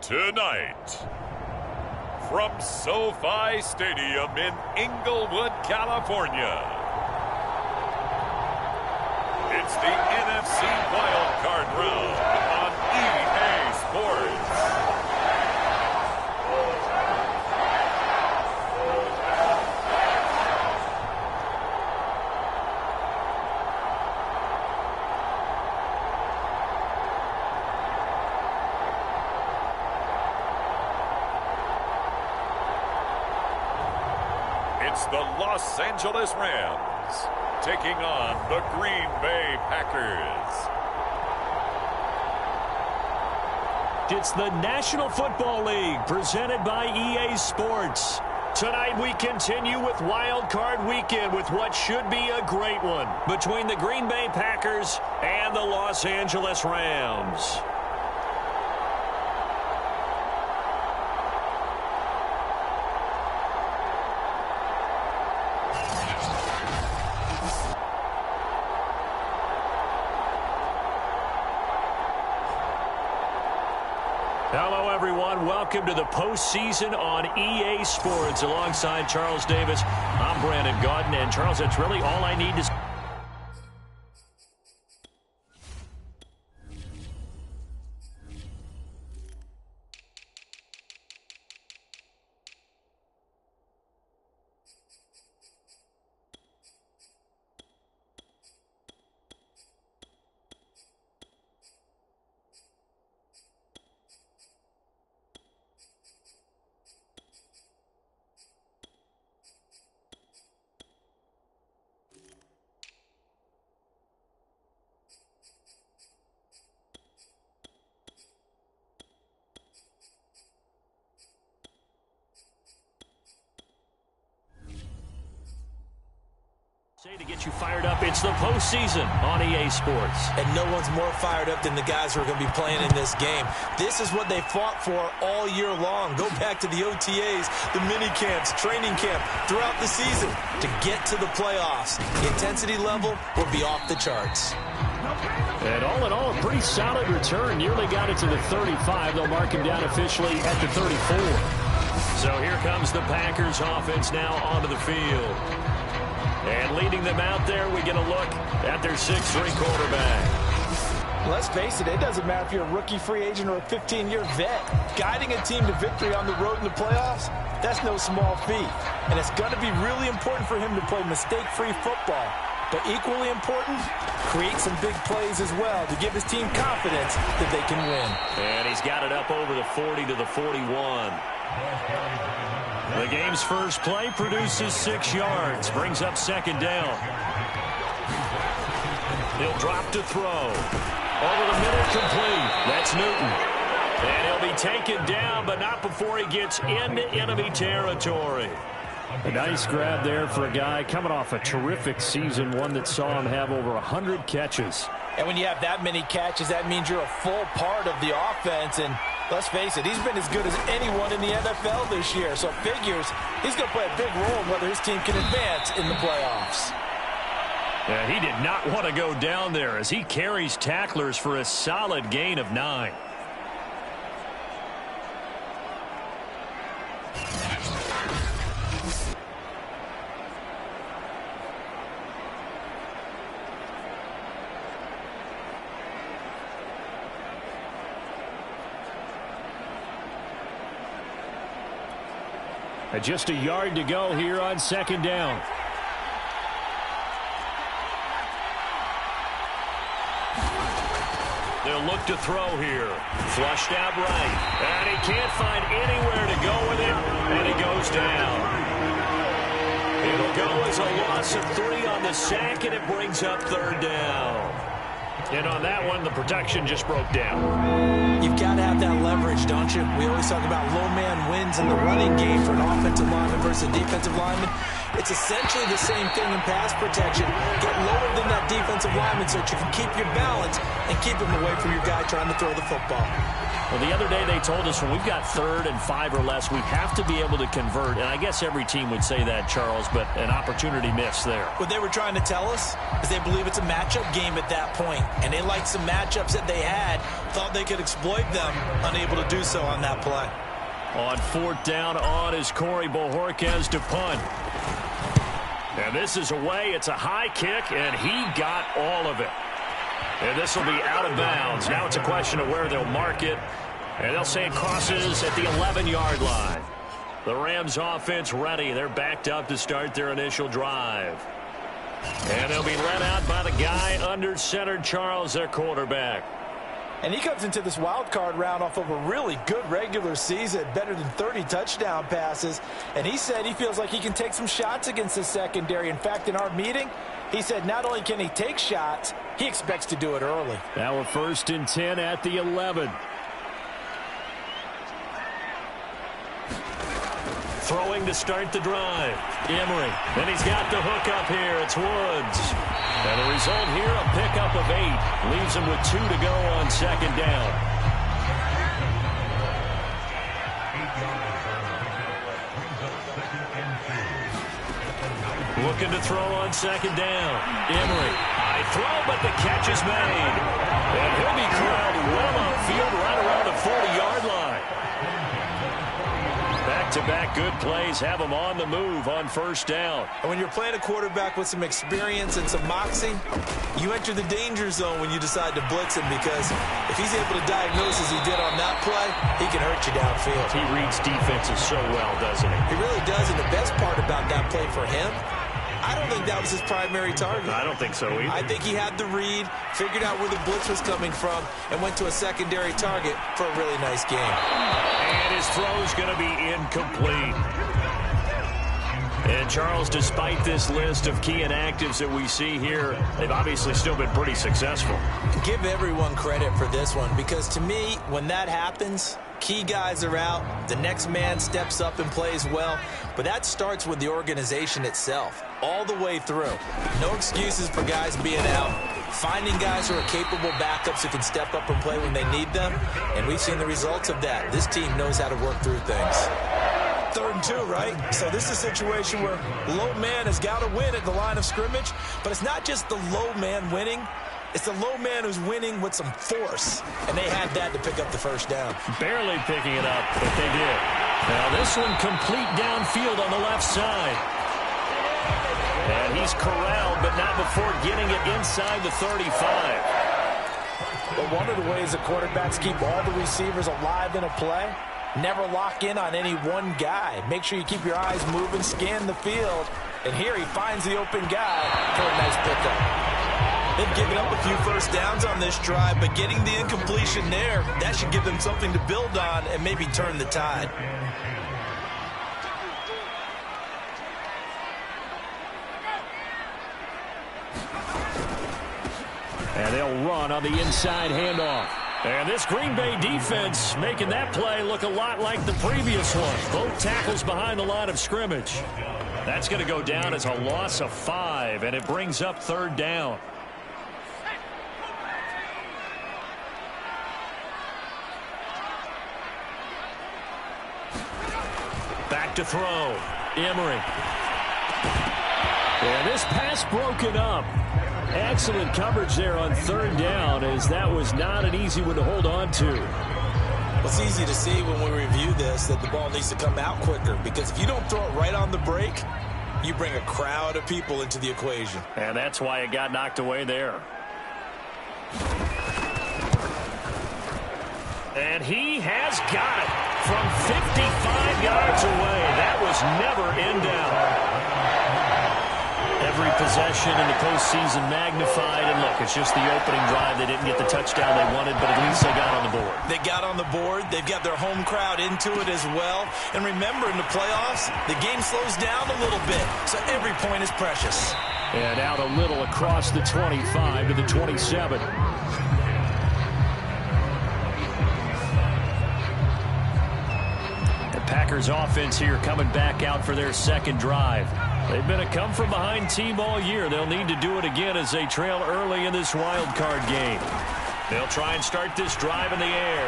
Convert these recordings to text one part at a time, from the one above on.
Tonight, from SoFi Stadium in Inglewood, California, it's the NFC Wildcard Round on EA Sports. It's the Los Angeles Rams taking on the Green Bay Packers. It's the National Football League presented by EA Sports. Tonight we continue with Wild Card Weekend with what should be a great one between the Green Bay Packers and the Los Angeles Rams. Hello, everyone. Welcome to the postseason on EA Sports. Alongside Charles Davis, I'm Brandon Gaudin. And, Charles, that's really all I need to... to get you fired up. It's the postseason on EA Sports. And no one's more fired up than the guys who are going to be playing in this game. This is what they fought for all year long. Go back to the OTAs, the mini camps, training camp, throughout the season to get to the playoffs. The intensity level will be off the charts. And all in all, a pretty solid return. Nearly got it to the 35. They'll mark him down officially at the 34. So here comes the Packers offense now onto the field. And leading them out there, we get a look at their 6'3" quarterback. Let's face it, it doesn't matter if you're a rookie free agent or a 15-year vet. Guiding a team to victory on the road in the playoffs, that's no small feat. And it's going to be really important for him to play mistake-free football. But equally important, create some big plays as well to give his team confidence that they can win. And he's got it up over the 40 to the 41. The game's first play produces 6 yards, brings up second down. He'll drop to throw. Over the middle, complete. That's Newton. And he'll be taken down, but not before he gets into enemy territory. A nice grab there for a guy coming off a terrific season, one that saw him have over 100 catches. And when you have that many catches, that means you're a full part of the offense. And let's face it, he's been as good as anyone in the NFL this year. So figures he's going to play a big role in whether his team can advance in the playoffs. Yeah, he did not want to go down there as he carries tacklers for a solid gain of 9. Just a yard to go here on second down. They'll look to throw here. Flushed out right. And he can't find anywhere to go with it. And he goes down. It'll go as a loss of 3 on the sack, and it brings up third down. And on that one, the protection just broke down. You've got to have that leverage, don't you? We always talk about low man wins in the running game for an offensive lineman versus a defensive lineman. It's essentially the same thing in pass protection. Get lower than that defensive lineman so that you can keep your balance and keep him away from your guy trying to throw the football. Well, the other day they told us when we've got 3rd and 5 or less, we have to be able to convert. And I guess every team would say that, Charles, but an opportunity missed there. What they were trying to tell us is they believe it's a matchup game at that point. and they liked some matchups that they had, thought they could exploit them, unable to do so on that play. On 4th down on is Corey Bojorquez to punt. And this is away. It's a high kick, and he got all of it. And this will be out of bounds. Now it's a question of where they'll mark it. And they'll say it crosses at the 11-yard line. The Rams offense ready. They're backed up to start their initial drive. And they'll be led out by the guy under center, Charles, their quarterback. And he comes into this wild card round off of a really good regular season, better than 30 touchdown passes. And he said he feels like he can take some shots against the secondary. In fact, in our meeting, he said not only can he take shots, he expects to do it early. Now we're 1st and 10 at the 11. Throwing to start the drive. Emery. And he's got the hook up here. It's Woods. And the result here, a pickup of 8. Leaves him with 2 to go on 2nd down. Looking to throw on 2nd down. Emery. High throw, but the catch is made. And he'll be corralled well upfield right around the 40-yard line. Back-to-back good plays have him on the move on 1st down. And when you're playing a quarterback with some experience and some moxie, you enter the danger zone when you decide to blitz him, because if he's able to diagnose as he did on that play, he can hurt you downfield. He reads defenses so well, doesn't he? He really does, and the best part about that play for him, I don't think that was his primary target. I don't think so either. I think he had the read, figured out where the blitz was coming from, and went to a secondary target for a really nice game. And his throw's going to be incomplete. And Charles, despite this list of key inactives that we see here, they've obviously still been pretty successful. Give everyone credit for this one, because to me, when that happens, key guys are out, the next man steps up and plays well, but that starts with the organization itself, all the way through. No excuses for guys being out, finding guys who are capable backups who can step up and play when they need them, and we've seen the results of that. This team knows how to work through things. 3rd and 2, right? So this is a situation where low man has got to win at the line of scrimmage, but it's not just the low man winning. It's the low man who's winning with some force, and they had that to pick up the 1st down. Barely picking it up, but they did. Now this one complete downfield on the left side. And he's corralled, but not before getting it inside the 35. But one of the ways the quarterbacks keep all the receivers alive in a play, never lock in on any one guy. Make sure you keep your eyes moving, scan the field. And here he finds the open guy for a nice pickup. They've given up a few 1st downs on this drive, but getting the incompletion there, that should give them something to build on and maybe turn the tide. And they'll run on the inside handoff. And this Green Bay defense making that play look a lot like the previous one. Both tackles behind the line of scrimmage. That's going to go down as a loss of 5, and it brings up 3rd down. Back to throw. Emery. And this pass broken up. Excellent coverage there on 3rd down, as that was not an easy one to hold on to. Well, it's easy to see when we review this that the ball needs to come out quicker, because if you don't throw it right on the break, you bring a crowd of people into the equation. And that's why it got knocked away there. And he has got it from 55 yards away. That was never in doubt. Every possession in the postseason magnified. And look, it's just the opening drive. They didn't get the touchdown they wanted, but at least they got on the board. They got on the board. They've got their home crowd into it as well. And remember, in the playoffs, the game slows down a little bit, so every point is precious. And out a little across the 25 to the 27. The Packers offense here coming back out for their 2nd drive. They've been a come-from-behind team all year. They'll need to do it again as they trail early in this wild card game. They'll try and start this drive in the air.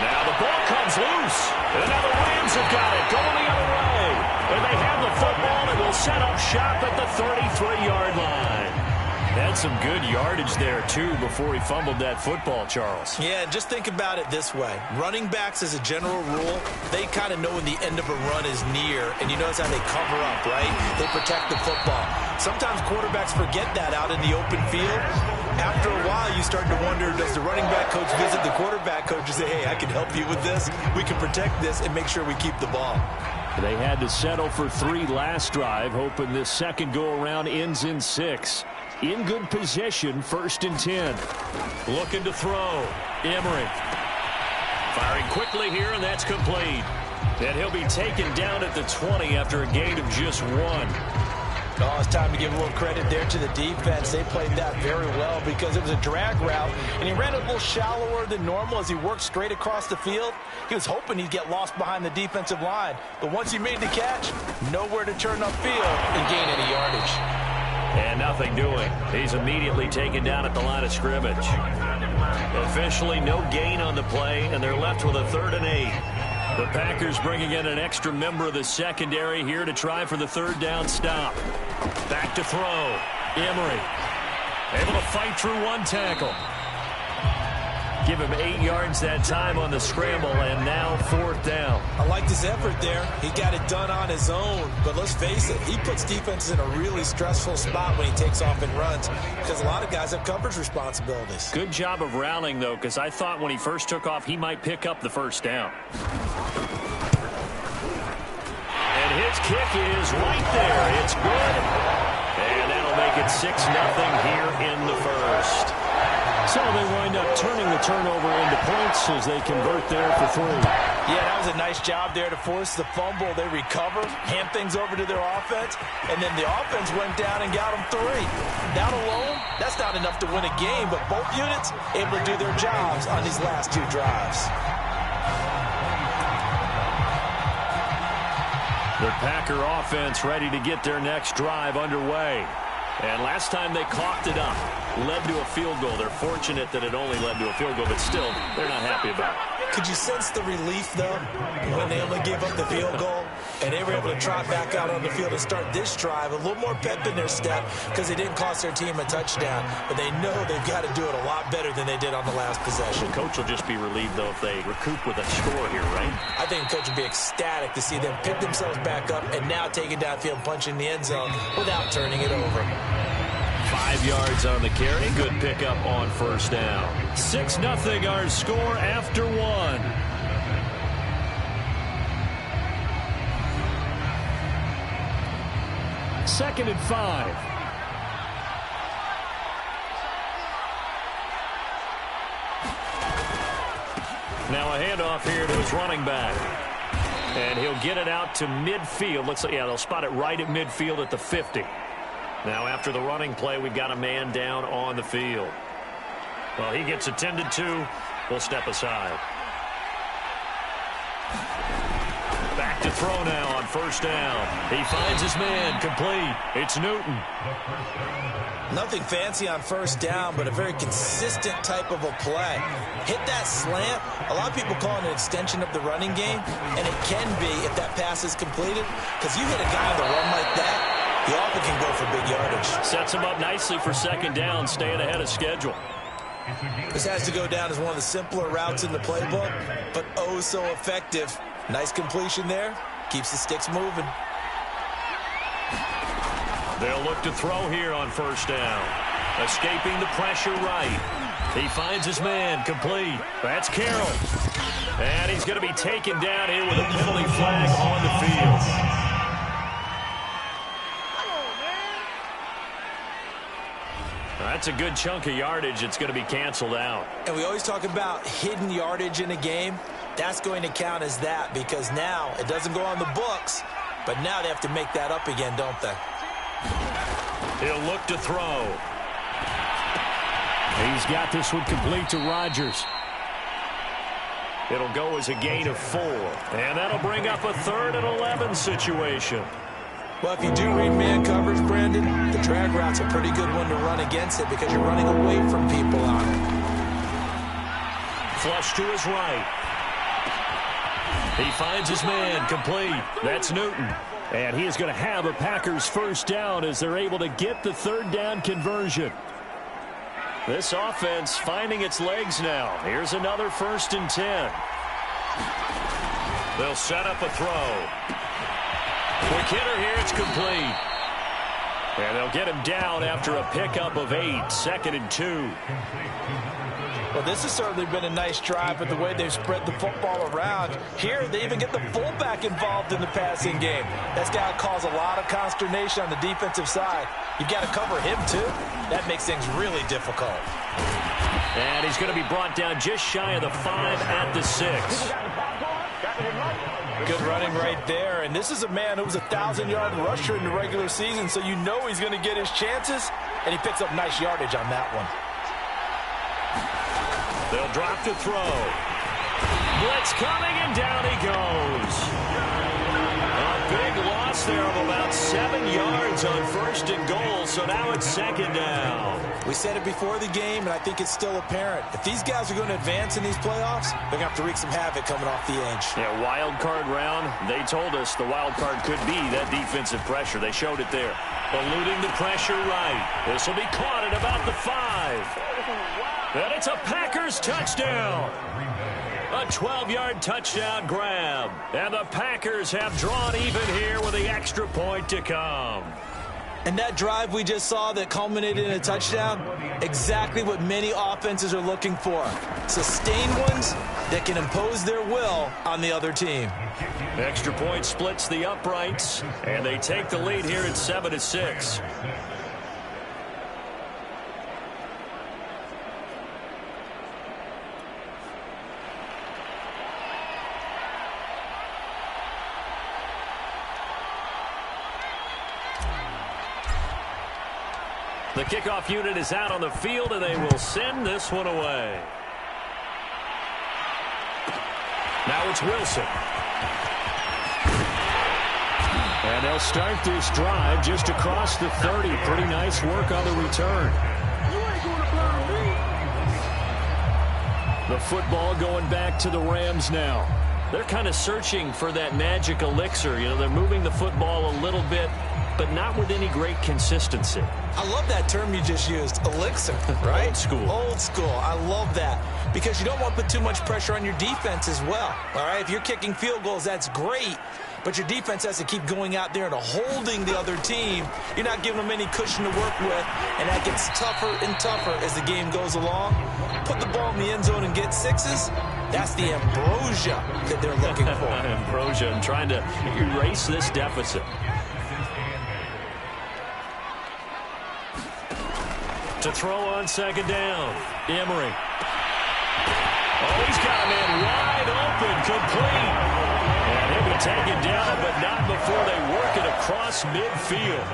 Now the ball comes loose. And now the Rams have got it going the other way. And they have the football and will set up shop at the 33-yard line. had some good yardage there, too, before he fumbled that football, Charles. Yeah, just think about it this way. Running backs, as a general rule, they kind of know when the end of a run is near, and you notice how they cover up, right? They protect the football. Sometimes quarterbacks forget that out in the open field. After a while, you start to wonder, does the running back coach visit the quarterback coach and say, hey, I can help you with this. We can protect this and make sure we keep the ball. They had to settle for 3 last drive, hoping this second go-around ends in 6. In good position, 1st and 10. Looking to throw. Emery. Firing quickly here, and that's complete. And he'll be taken down at the 20 after a gain of just 1. Oh, it's time to give a little credit there to the defense. They played that very well because it was a drag route, and he ran a little shallower than normal as he worked straight across the field. He was hoping he'd get lost behind the defensive line, but once he made the catch, nowhere to turn upfield and gain any yardage. And nothing doing. He's immediately taken down at the line of scrimmage. Officially no gain on the play, and they're left with a 3rd and 8. The Packers bringing in an extra member of the secondary here to try for the 3rd down stop. Back to throw. Emery. Able to fight through 1 tackle. Give him 8 yards that time on the scramble, and now 4th down. I liked his effort there. He got it done on his own. But let's face it, he puts defenses in a really stressful spot when he takes off and runs because a lot of guys have coverage responsibilities. Good job of rallying, though, because I thought when he first took off, he might pick up the 1st down. And his kick is right there. It's good. And that'll make it 6-0 here in the 1st. So they wind up turning the turnover into points as they convert there for 3. Yeah, that was a nice job there to force the fumble. They recovered, hand things over to their offense, and then the offense went down and got them 3. That alone, that's not enough to win a game, but both units able to do their jobs on these last 2 drives. The Packer offense ready to get their next drive underway. And last time they coughed it up, led to a field goal. They're fortunate that it only led to a field goal, but still, they're not happy about it. Could you sense the relief, though, when they only gave up the field goal and they were able to trot back out on the field and start this drive? A little more pep in their step because they didn't cost their team a touchdown, but they know they've got to do it a lot better than they did on the last possession. The coach will just be relieved, though, if they recoup with a score here, right? I think the coach would be ecstatic to see them pick themselves back up and now take it downfield and punch in the end zone without turning it over. 5 yards on the carry. Good pickup on 1st down. 6-0 our score after 1. Second and 5. Now a handoff here to his running back. And he'll get it out to midfield. Looks like, yeah, they'll spot it right at midfield at the 50. Now, after the running play, we've got a man down on the field. Well, he gets attended to. We'll step aside. Back to throw now on 1st down. He finds his man complete. It's Newton. Nothing fancy on 1st down, but a very consistent type of a play. Hit that slant. A lot of people call it an extension of the running game, and it can be if that pass is completed, because you hit a guy on the run like that, he often can go for big yardage. Sets him up nicely for 2nd down, staying ahead of schedule. This has to go down as one of the simpler routes in the playbook, but oh so effective. Nice completion there. Keeps the sticks moving. They'll look to throw here on 1st down. Escaping the pressure right. He finds his man complete. That's Carroll. And he's going to be taken down here with a penalty flag on the field. That's a good chunk of yardage. It's going to be canceled out. And we always talk about hidden yardage in a game. That's going to count as that because now it doesn't go on the books, but now they have to make that up again, don't they? He'll look to throw. He's got this one complete to Rodgers. It'll go as a gain of 4. And that'll bring up a 3rd and 11 situation. Well, if you do read man coverage, Brandon, the drag route's a pretty good one to run against it because you're running away from people on it. Flush to his right. He finds his man complete. That's Newton. And he is going to have a Packers 1st down as they're able to get the 3rd down conversion. This offense finding its legs now. Here's another 1st and 10. They'll set up a throw. Quick hitter here. It's complete. And they'll get him down after a pickup of 8. 2nd and 2. Well, this has certainly been a nice drive with the way they've spread the football around. Here, they even get the fullback involved in the passing game. That's got to cause a lot of consternation on the defensive side. You've got to cover him, too. That makes things really difficult. And he's going to be brought down just shy of the 5 at the 6. Good running right there. And this is a man who was a 1,000-yard rusher in the regular season, so you know he's going to get his chances. And he picks up nice yardage on that one. They'll drop to throw. Blitz coming, and down he goes. A big loss there of about 7 yards on 1st and goal, so now it's 2nd down. We said it before the game, and I think it's still apparent. If these guys are going to advance in these playoffs, they're going to have to wreak some havoc coming off the edge. Yeah, wild card round. They told us the wild card could be that defensive pressure. They showed it there. Eluding the pressure right. This will be caught at about the 5. And it's a Packers touchdown. A 12-yard touchdown grab. And the Packers have drawn even here with the extra point to come. And that drive we just saw that culminated in a touchdown, exactly what many offenses are looking for. Sustained ones that can impose their will on the other team. Extra point splits the uprights, and they take the lead here at 7-6. The kickoff unit is out on the field, and they will send this one away. Now it's Wilson. And they'll start this drive just across the 30. Pretty nice work on the return. The football going back to the Rams now. They're kind of searching for that magic elixir. You know, they're moving the football a little bit, but not with any great consistency. I love that term you just used, elixir, right? Old school. Old school. I love that because you don't want to put too much pressure on your defense as well, all right? If you're kicking field goals, that's great, but your defense has to keep going out there and holding the other team. You're not giving them any cushion to work with, and that gets tougher and tougher as the game goes along. Put the ball in the end zone and get 6s. That's the ambrosia that they're looking for. Ambrosia and trying to erase this deficit. To throw on 2nd down. Emery. Oh, he's got a man wide open, complete. And he'll be taken down, but not before they work it across midfield.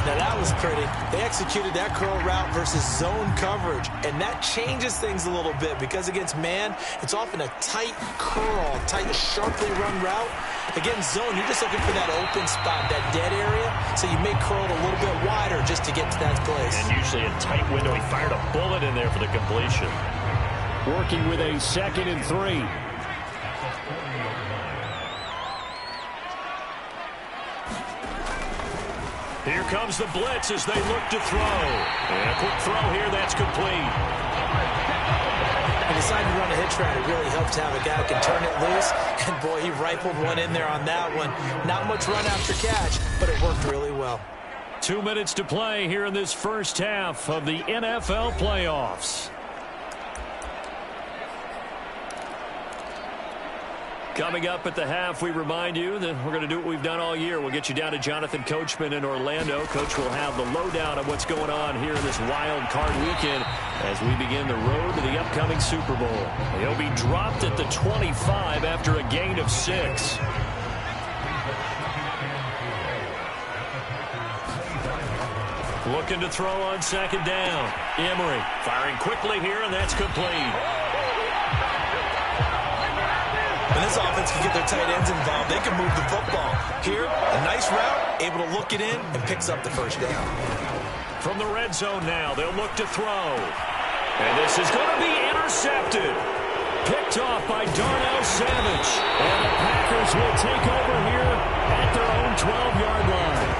Now that was pretty. They executed that curl route versus zone coverage, and that changes things a little bit because against man, it's often a tight curl, tight, sharply run route. Against zone, you're just looking for that open spot, that dead area, so you may curl it a little bit wider just to get to that place. And usually a tight window. He fired a bullet in there for the completion. Working with a 2nd and 3. Here comes the blitz as they look to throw. And a quick throw here, that's complete. He decided to run a hitch route. It really helps to have a guy who can turn it loose. And, boy, he rifled one in there on that one. Not much run after catch, but it worked really well. 2 minutes to play here in this first half of the NFL playoffs. Coming up at the half, we remind you that we're going to do what we've done all year. We'll get you down to Jonathan Coachman in Orlando. Coach will have the lowdown of what's going on here in this wild card weekend as we begin the road to the upcoming Super Bowl. He'll be dropped at the 25 after a gain of 6. Looking to throw on 2nd down. Emery firing quickly here, and that's complete. When this offense can get their tight ends involved, they can move the football. Here, a nice route, able to look it in, and picks up the 1st down. From the red zone now, they'll look to throw. And this is going to be intercepted. Picked off by Darnell Savage. And the Packers will take over here at their own 12-yard line.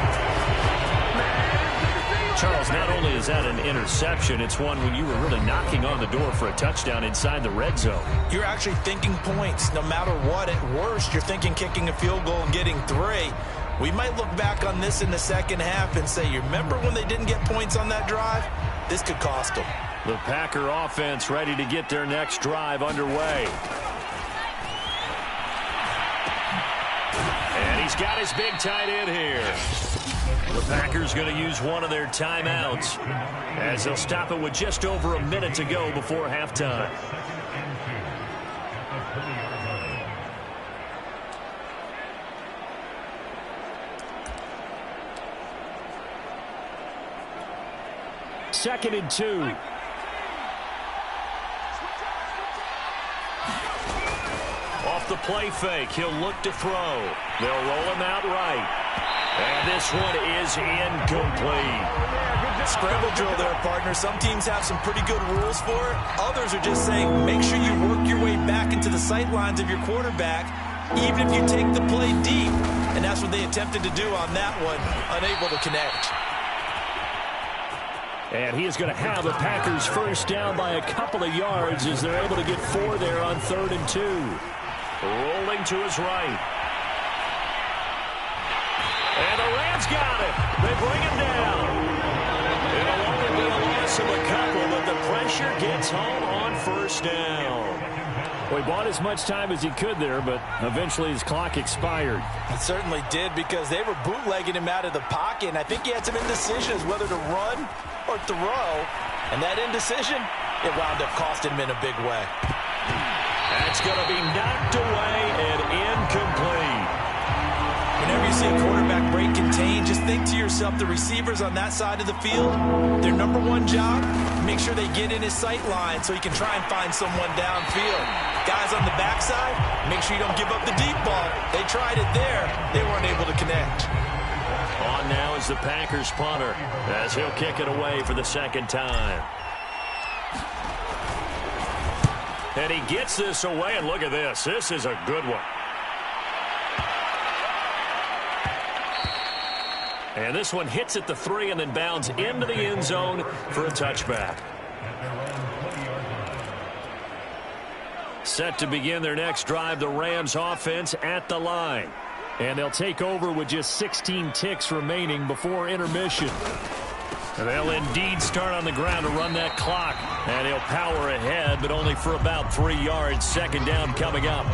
Charles, not only is that an interception, it's one when you were really knocking on the door for a touchdown inside the red zone. You're actually thinking points. No matter what, at worst, you're thinking kicking a field goal and getting 3. We might look back on this in the second half and say, you remember when they didn't get points on that drive? This could cost them. The Packer offense ready to get their next drive underway. And he's got his big tight end here. The Packers going to use one of their timeouts as they'll stop it with just over a minute to go before halftime. Second and 2. Off the play fake, he'll look to throw. They'll roll him out right. And this one is incomplete. Scramble drill there, partner. Some teams have some pretty good rules for it. Others are just saying, make sure you work your way back into the sight lines of your quarterback, even if you take the play deep. And that's what they attempted to do on that one, unable to connect. And he is going to have the Packers first down by a couple of yards as they're able to get 4 there on 3rd and 2. Rolling to his right. And the Rams got it. They bring him down. It'll only be a loss of a couple, but the pressure gets home on first down. Well, he bought as much time as he could there, but eventually his clock expired. It certainly did, because they were bootlegging him out of the pocket, and I think he had some indecisions whether to run or throw. And that indecision, it wound up costing him in a big way. That's going to be knocked away and incomplete. Whenever you see a quarterback break contain, just think to yourself, the receivers on that side of the field, their number one job, make sure they get in his sight line so he can try and find someone downfield. Guys on the backside, make sure you don't give up the deep ball. They tried it there. They weren't able to connect. On now is the Packers punter as he'll kick it away for the second time. And he gets this away, and look at this. This is a good one. And this one hits at the 3 and then bounds into the end zone for a touchback. Set to begin their next drive, the Rams offense at the line. And they'll take over with just 16 ticks remaining before intermission. And they'll indeed start on the ground to run that clock. And he'll power ahead, but only for about 3 yards. Second down coming up.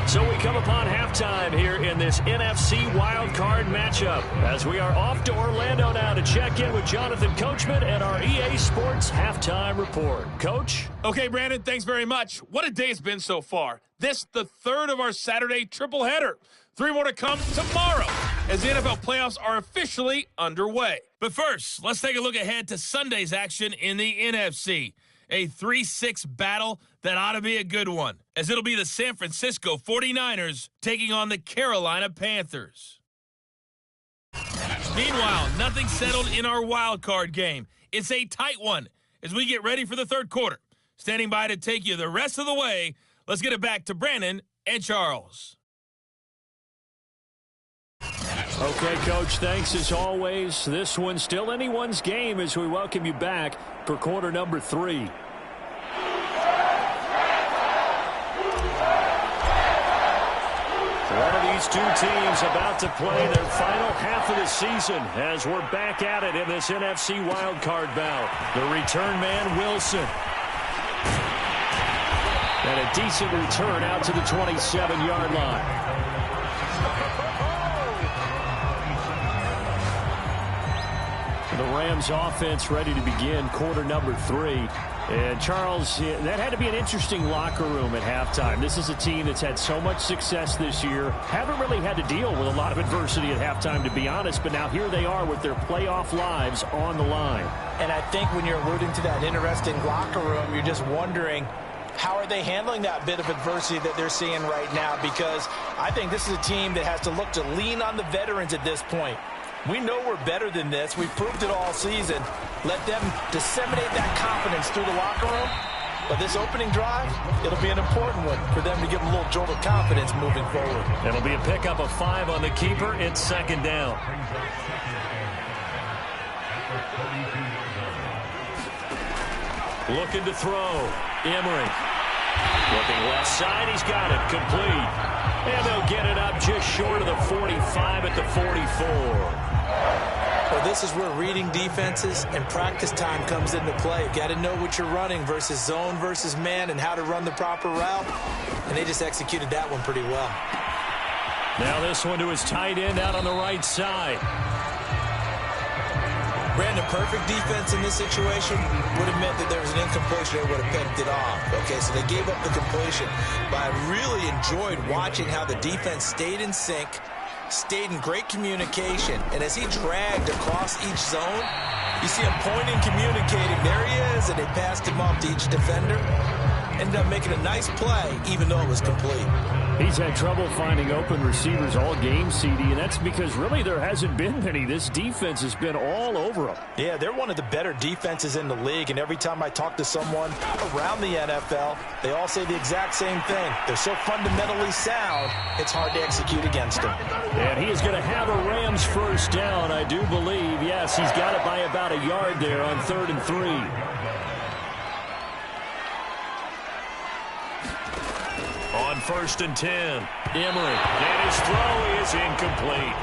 So we come upon halftime here in this NFC wildcard matchup as we are off to Orlando now to check in with Jonathan Coachman and our EA Sports halftime report. Coach? Okay, Brandon, thanks very much. What a day it's been so far. This, the third of our Saturday triple header. 3 more to come tomorrow as the NFL playoffs are officially underway. But first, let's take a look ahead to Sunday's action in the NFC. A 3-6 battle that ought to be a good one, as it'll be the San Francisco 49ers taking on the Carolina Panthers. Meanwhile, nothing settled in our wild card game. It's a tight one as we get ready for the third quarter. Standing by to take you the rest of the way, let's get it back to Brandon and Charles. Okay, Coach, thanks as always. This one's still anyone's game as we welcome you back for quarter number 3. One of these two teams about to play their final half of the season as we're back at it in this NFC wildcard bout. The return man, Wilson. And a decent return out to the 27-yard line. The Rams offense ready to begin quarter number 3. And Charles, that had to be an interesting locker room at halftime. This is a team that's had so much success this year. Haven't really had to deal with a lot of adversity at halftime, to be honest. But now here they are with their playoff lives on the line. And I think when you're alluding to that interesting locker room, you're just wondering, how are they handling that bit of adversity that they're seeing right now? Because I think this is a team that has to look to lean on the veterans at this point. We know we're better than this. We've proved it all season. Let them disseminate that confidence through the locker room. But this opening drive, it'll be an important one for them to give them a little jolt of confidence moving forward. It'll be a pickup of 5 on the keeper. It's second down. Looking to throw. Emery. Looking left side. He's got it. Complete. And they'll get it up just short of the 45 at the 44. Well, this is where reading defenses and practice time comes into play. You've got to know what you're running versus zone versus man and how to run the proper route. And they just executed that one pretty well. Now this one to his tight end out on the right side. Brandon, perfect defense in this situation would have meant that there was an incompletion that would have picked it off. Okay, so they gave up the completion. But I really enjoyed watching how the defense stayed in sync, stayed in great communication, and as he dragged across each zone, you see him pointing, communicating. There he is, and they passed him off to each defender. Ended up making a nice play, even though it was complete. He's had trouble finding open receivers all game, CD, and that's because really there hasn't been many. This defense has been all over them. Yeah, they're one of the better defenses in the league, and every time I talk to someone around the NFL, they all say the exact same thing. They're so fundamentally sound, it's hard to execute against them. And he is going to have a Rams first down, I do believe. Yes, he's got it by about a yard there on 3rd and 3. On 1st and 10, Emery, and his throw is incomplete.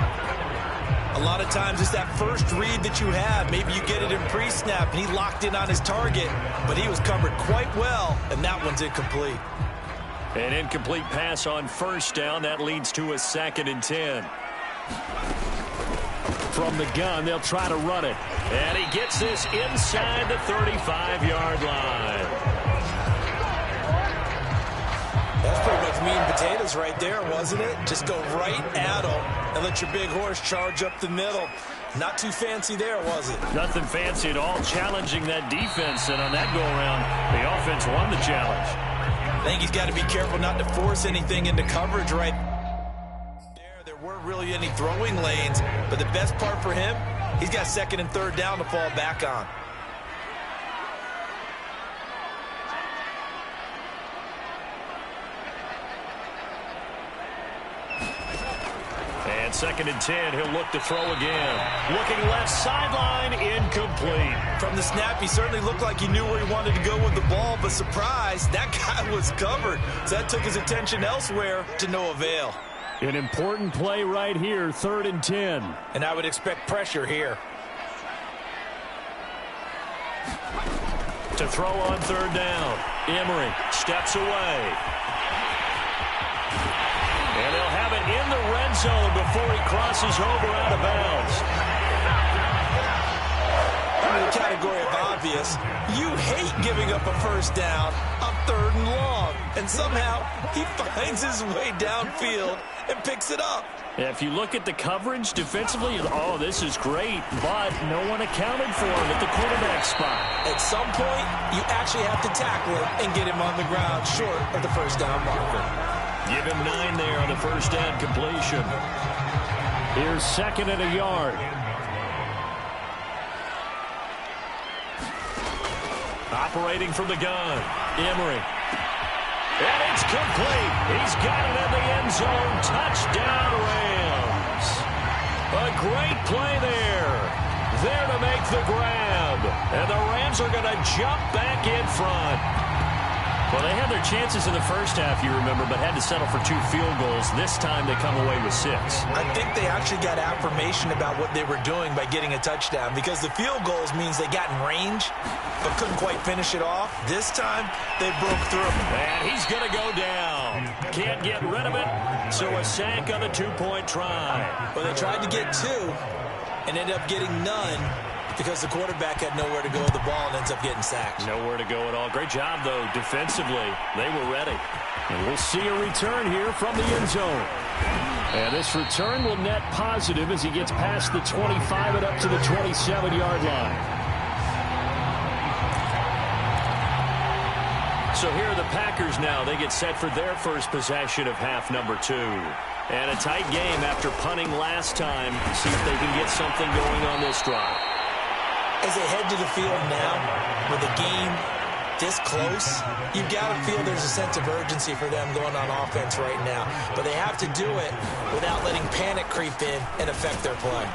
A lot of times it's that first read that you have. Maybe you get it in pre-snap, and he locked in on his target, but he was covered quite well, and that one's incomplete. An incomplete pass on 1st down. That leads to a 2nd and 10. From the gun, they'll try to run it. And he gets this inside the 35-yard line. That's pretty much meat and potatoes right there, wasn't it? Just go right at him and let your big horse charge up the middle. Not too fancy there, was it? Nothing fancy at all, challenging that defense. And on that go-around, the offense won the challenge. I think he's got to be careful not to force anything into coverage right there. There weren't really any throwing lanes, but the best part for him, he's got 2nd and 3rd down to fall back on. And 2nd and 10, he'll look to throw again. Looking left sideline, incomplete. From the snap, he certainly looked like he knew where he wanted to go with the ball, but surprise, that guy was covered. So that took his attention elsewhere to no avail. An important play right here, 3rd and 10. And I would expect pressure here. To throw on 3rd down, Emery steps away. And they'll have it in the red zone before he crosses over out of bounds. Under the category of obvious, you hate giving up a 1st down on 3rd and long. And somehow, he finds his way downfield and picks it up. If you look at the coverage defensively, oh, this is great, but no one accounted for him at the quarterback spot. At some point, you actually have to tackle him and get him on the ground short of the 1st down marker. Give him 9 there on the 1st down completion. Here's 2nd and a yard. Operating from the gun, Emery. And it's complete. He's got it in the end zone. Touchdown, Rams. A great play there. There to make the grab. And the Rams are going to jump back in front. Well, they had their chances in the first half, you remember, but had to settle for 2 field goals. This time they come away with 6. I think they actually got affirmation about what they were doing by getting a touchdown, because the field goals means they got in range but couldn't quite finish it off. This time, they broke through. And he's going to go down. Can't get rid of it, so a sack on the 2-point try. Well, they tried to get 2 and ended up getting none, because the quarterback had nowhere to go with the ball and ends up getting sacked. Nowhere to go at all. Great job, though, defensively. They were ready. And we'll see a return here from the end zone. And this return will net positive as he gets past the 25 and up to the 27-yard line. So here are the Packers now. They get set for their first possession of half number 2. And a tight game after punting last time. See if they can get something going on this drive. As they head to the field now, with the game this close, you've got to feel there's a sense of urgency for them going on offense right now. But they have to do it without letting panic creep in and affect their play.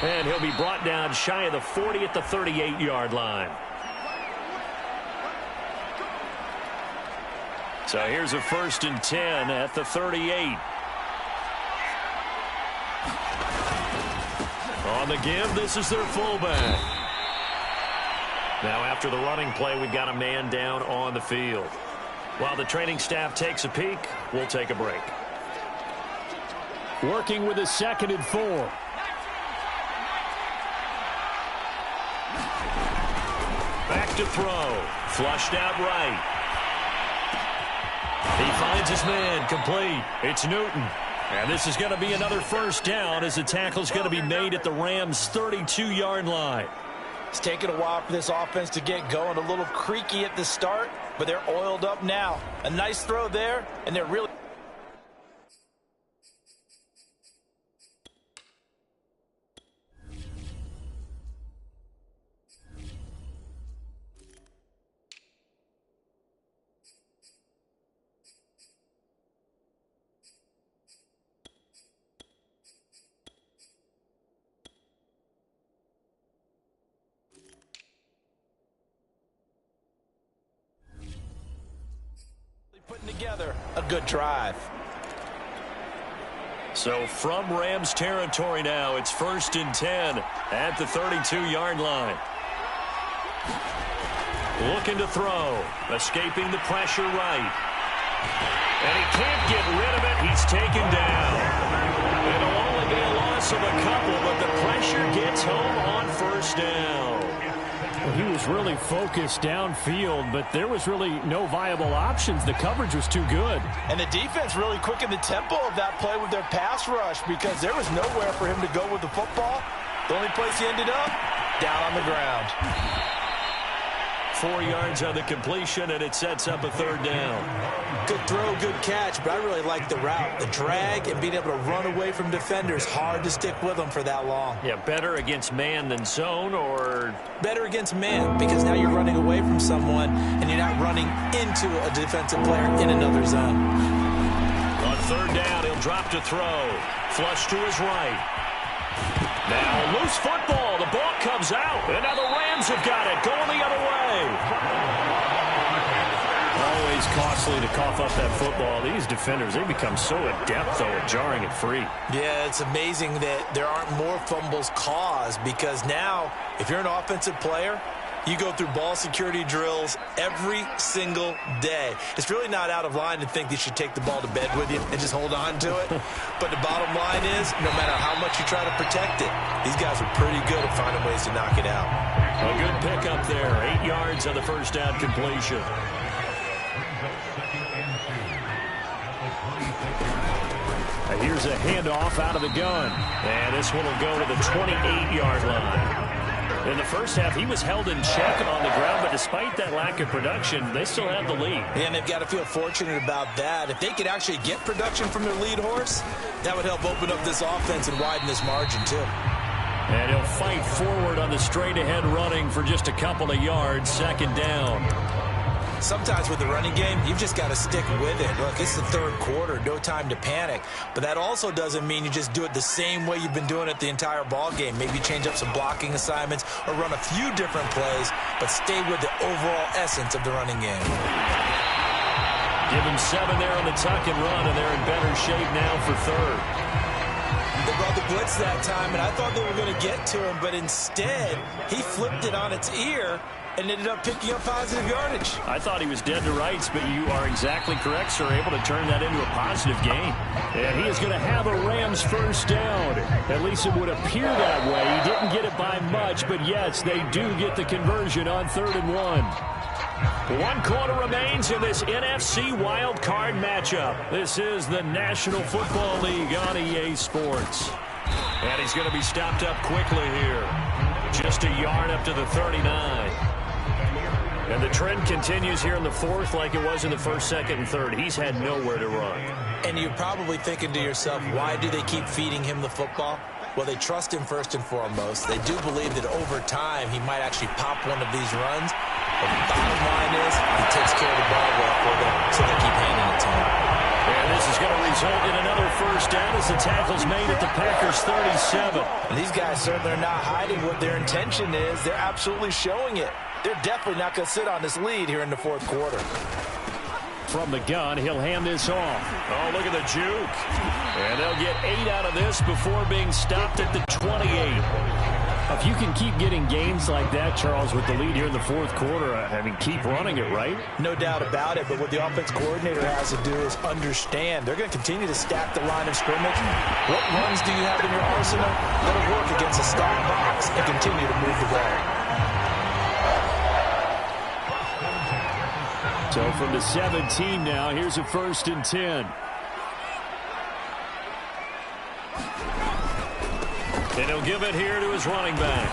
And he'll be brought down shy of the 40 at the 38-yard line. So here's a 1st and 10 at the 38. On the give, this is their fullback. Now after the running play, we've got a man down on the field. While the training staff takes a peek, we'll take a break. Working with a 2nd and 4. Back to throw. Flushed out right. He finds his man, complete. It's Newton. And this is going to be another 1st down as the tackle's going to be made at the Rams' 32-yard line. It's taken a while for this offense to get going. A little creaky at the start, but they're oiled up now. A nice throw there, and they're really... putting together a good drive. So from Rams territory now, it's 1st and 10 at the 32-yard line. Looking to throw, escaping the pressure right. And he can't get rid of it. He's taken down. It'll only be a loss of a couple, but the pressure gets home on 1st down. He was really focused downfield, but there was really no viable options. The coverage was too good. And the defense really quickened the tempo of that play with their pass rush because there was nowhere for him to go with the football. The only place he ended up, down on the ground. 4 yards on the completion, and it sets up a 3rd down. Good throw, good catch, but I really like the route. The drag and being able to run away from defenders, hard to stick with them for that long. Yeah, better against man than zone, or... Better against man, because now you're running away from someone, and you're not running into a defensive player in another zone. On 3rd down, he'll drop to throw. Flush to his right. Now, loose football. The ball comes out. And now the Rams have got it. Going the other way. Always costly to cough up that football. These defenders, they become so adept, though, at jarring it free. Yeah, it's amazing that there aren't more fumbles caused because now, if you're an offensive player, you go through ball security drills every single day. It's really not out of line to think you should take the ball to bed with you and just hold on to it. But the bottom line is, no matter how much you try to protect it, these guys are pretty good at finding ways to knock it out. A good pickup there. 8 yards on the 1st down completion. And here's a handoff out of the gun. And this one will go to the 28-yard line. In the first half, he was held in check on the ground, but despite that lack of production, they still have the lead. And they've got to feel fortunate about that. If they could actually get production from their lead horse, that would help open up this offense and widen this margin, too. And he'll fight forward on the straight-ahead running for just a couple of yards, 2nd down. Sometimes with the running game, you've just got to stick with it. Look, it's the 3rd quarter, no time to panic. But that also doesn't mean you just do it the same way you've been doing it the entire ball game. Maybe change up some blocking assignments or run a few different plays, but stay with the overall essence of the running game. Give him 7 there on the tuck and run, and they're in better shape now for 3rd. They brought the blitz that time, and I thought they were going to get to him, but instead, he flipped it on its ear and ended up picking up positive yardage. I thought he was dead to rights, but you are exactly correct, sir, able to turn that into a positive gain. And he is going to have a Rams 1st down. At least it would appear that way. He didn't get it by much, but yes, they do get the conversion on 3rd and 1. 1 quarter remains in this NFC wild card matchup. This is the National Football League on EA Sports. And he's going to be stopped up quickly here. Just a yard up to the 39. And the trend continues here in the 4th like it was in the 1st, 2nd, and 3rd. He's had nowhere to run. And you're probably thinking to yourself, why do they keep feeding him the football? Well, they trust him first and foremost. They do believe that over time he might actually pop one of these runs. But the bottom line is he takes care of the ball well for them, so they keep handing it to him. And this is going to result in another first down as the tackle's made at the Packers' 37. And these guys certainly are not hiding what their intention is. They're absolutely showing it. They're definitely not going to sit on this lead here in the fourth quarter. From the gun, he'll hand this off. Oh, look at the juke. And they'll get 8 out of this before being stopped at the 28. If you can keep getting gains like that, Charles, with the lead here in the fourth quarter, I mean, keep running it, right? No doubt about it, but what the offense coordinator has to do is understand. They're going to continue to stack the line of scrimmage. What runs do you have in your arsenal? Let it work against a stacked box and continue to move the ball. So from the 17 now, here's a 1st and 10. And he'll give it here to his running back.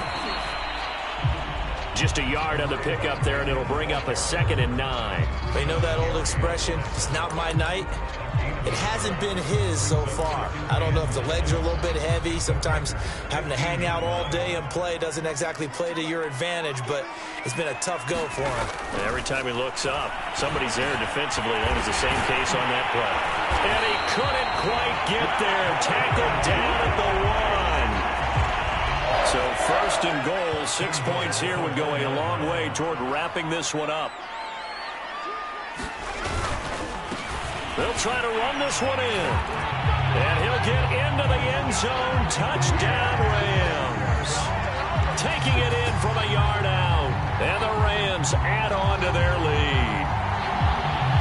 Just a yard on the pickup there, and it'll bring up a 2nd and 9. You know that old expression, it's not my night? It hasn't been his so far. I don't know if the legs are a little bit heavy. Sometimes having to hang out all day and play doesn't exactly play to your advantage, but it's been a tough go for him. And every time he looks up, somebody's there defensively. That was the same case on that play. And he couldn't quite get there. Tackled down at the 1. So 1st and goal, 6 points here would go a long way toward wrapping this one up. They'll try to run this one in. And he'll get into the end zone. Touchdown, Rams. Taking it in from a yard out. And the Rams add on to their lead.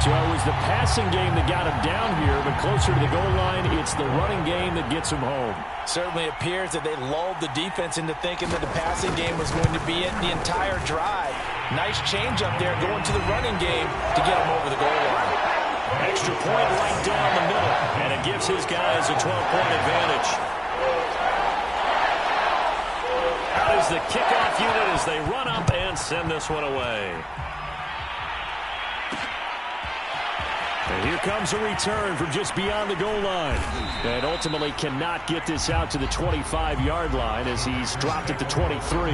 So it was the passing game that got him down here, but closer to the goal line, it's the running game that gets him home. Certainly appears that they lulled the defense into thinking that the passing game was going to be it the entire drive. Nice change up there going to the running game to get him over the goal line. Extra point right down the middle, and it gives his guys a 12-point advantage. Out is the kickoff unit as they run up and send this one away. And here comes a return from just beyond the goal line. And ultimately cannot get this out to the 25-yard line as he's dropped at the 23.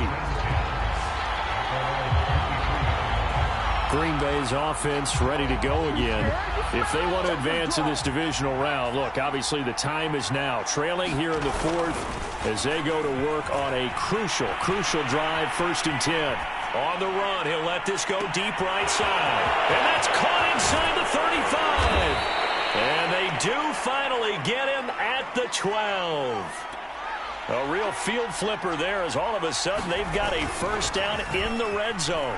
Green Bay's offense ready to go again. If they want to advance in this divisional round, look, obviously the time is now. Trailing here in the fourth as they go to work on a crucial drive, 1st and 10. On the run, he'll let this go deep right side. And that's caught inside the 35. And they do finally get him at the 12. A real field flipper there as all of a sudden they've got a first down in the red zone.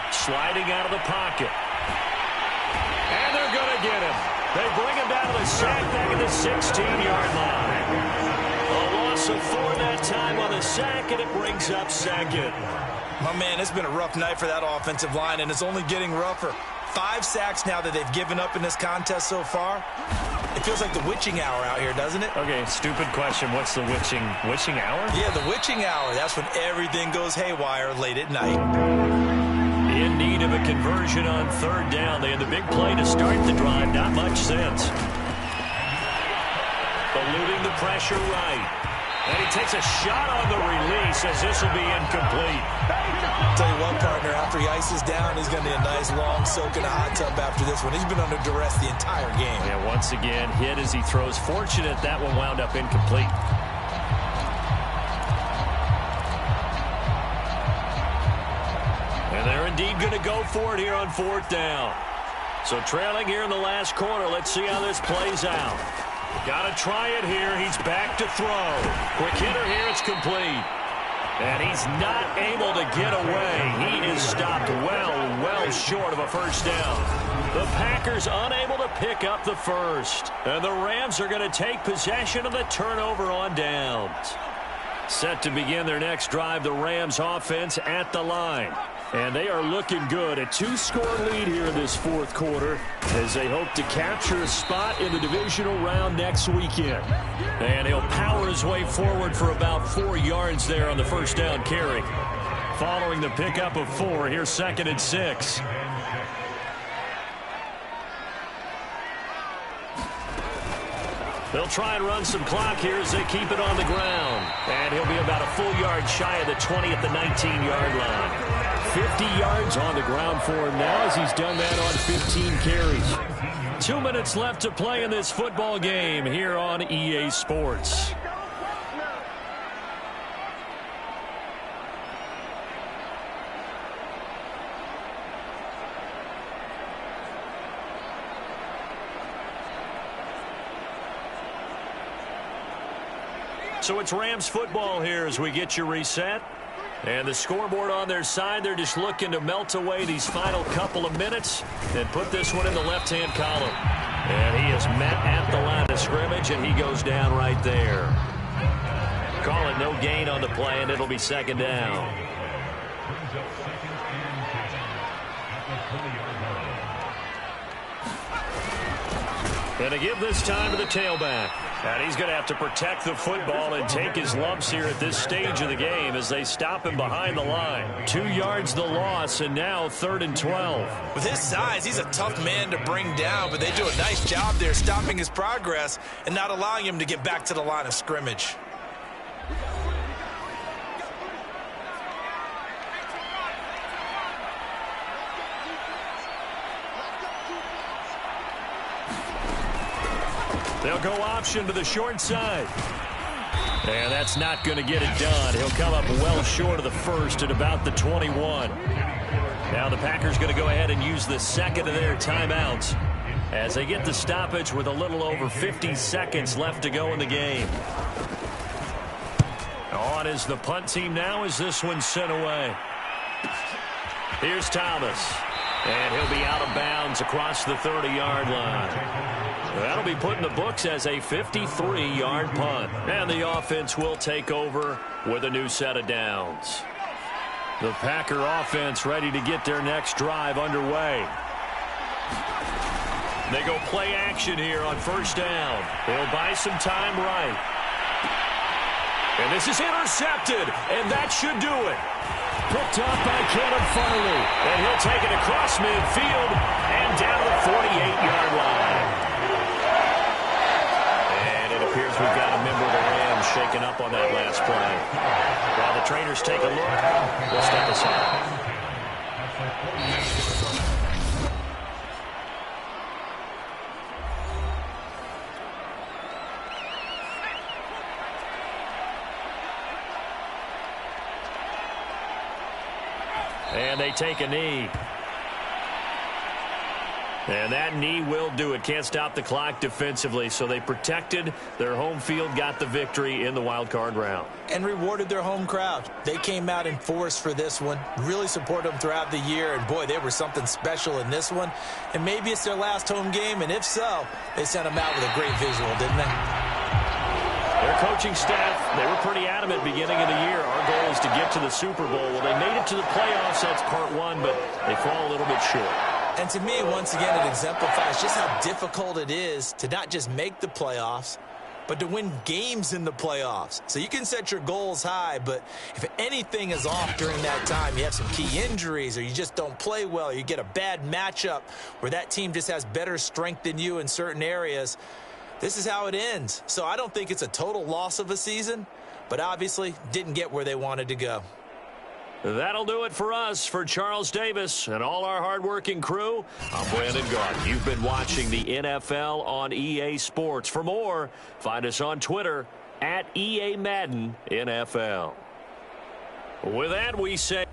Sliding out of the pocket. And they're going to get him. They bring him down to the sack back at the 16-yard line. A loss of 4 that time on the sack, and it brings up 2nd. My man, it's been a rough night for that offensive line, and it's only getting rougher. 5 sacks now that they've given up in this contest so far. It feels like the witching hour out here, doesn't it? Okay, stupid question. What's the witching hour? Yeah, the witching hour. That's when everything goes haywire late at night. In need of a conversion on 3rd down. They had the big play to start the drive. Not much sense. Eluding the pressure right. And he takes a shot on the release as this will be incomplete. Tell you what, partner, after he ices down, he's going to need a nice long soak in a hot tub after this one. He's been under duress the entire game. Yeah, once again, hit as he throws. Fortunate that one wound up incomplete. And they're indeed going to go for it here on 4th down. So trailing here in the last quarter. Let's see how this plays out. Got to try it here. He's back to throw. Quick hitter here. It's complete. And he's not able to get away. He is stopped well short of a first down. The Packers unable to pick up the first. And the Rams are going to take possession of the turnover on downs. Set to begin their next drive, the Rams offense at the line. And they are looking good. A 2-score lead here in this fourth quarter as they hope to capture a spot in the divisional round next weekend. And he'll power his way forward for about 4 yards there on the first down carry. Following the pickup of 4, here's 2nd and 6. They'll try and run some clock here as they keep it on the ground. And he'll be about a full yard shy of the 20 at the 19-yard line. 50 yards on the ground for him now as he's done that on 15 carries. 2 minutes left to play in this football game here on EA Sports. So it's Rams football here as we get you reset. And the scoreboard on their side, they're just looking to melt away these final couple of minutes and put this one in the left-hand column. And he is met at the line of scrimmage, and he goes down right there. Call it no gain on the play, and it'll be second down. And to give this time to the tailback. And he's going to have to protect the football and take his lumps here at this stage of the game as they stop him behind the line. 2 yards the loss, and now 3rd and 12. With his size, he's a tough man to bring down, but they do a nice job there stopping his progress and not allowing him to get back to the line of scrimmage. They'll go option to the short side. And that's not going to get it done. He'll come up well short of the first at about the 21. Now the Packers going to go ahead and use the second of their timeouts as they get the stoppage with a little over 50 seconds left to go in the game. On is the punt team now as this one's sent away. Here's Thomas. And he'll be out of bounds across the 30-yard line. That'll be put in the books as a 53-yard punt. And the offense will take over with a new set of downs. The Packer offense ready to get their next drive underway. They go play action here on first down. They'll buy some time right. And this is intercepted, and that should do it. Picked up by Caleb Farley. And he'll take it across midfield and down the 48-yard line. And it appears we've got a member of the Rams shaken up on that last play. While the trainers take a look, we'll step aside. And they take a knee. And that knee will do it. Can't stop the clock defensively. So they protected their home field, got the victory in the wild card round. And rewarded their home crowd. They came out in force for this one. Really supported them throughout the year. And boy, they were something special in this one. And maybe it's their last home game. And if so, they sent them out with a great visual, didn't they? Their coaching staff, they were pretty adamant beginning of the year. Our goal is to get to the Super Bowl. Well, they made it to the playoffs. That's part one, but they fall a little bit short. And to me, once again, it exemplifies just how difficult it is to not just make the playoffs, but to win games in the playoffs. So you can set your goals high, but if anything is off during that time, you have some key injuries or you just don't play well, you get a bad matchup where that team just has better strength than you in certain areas, this is how it ends. So I don't think it's a total loss of a season, but obviously didn't get where they wanted to go. That'll do it for us. For Charles Davis and all our hardworking crew, I'm Brandon Gaudin. You've been watching the NFL on EA Sports. For more, find us on Twitter @EA Madden NFL. With that, we say...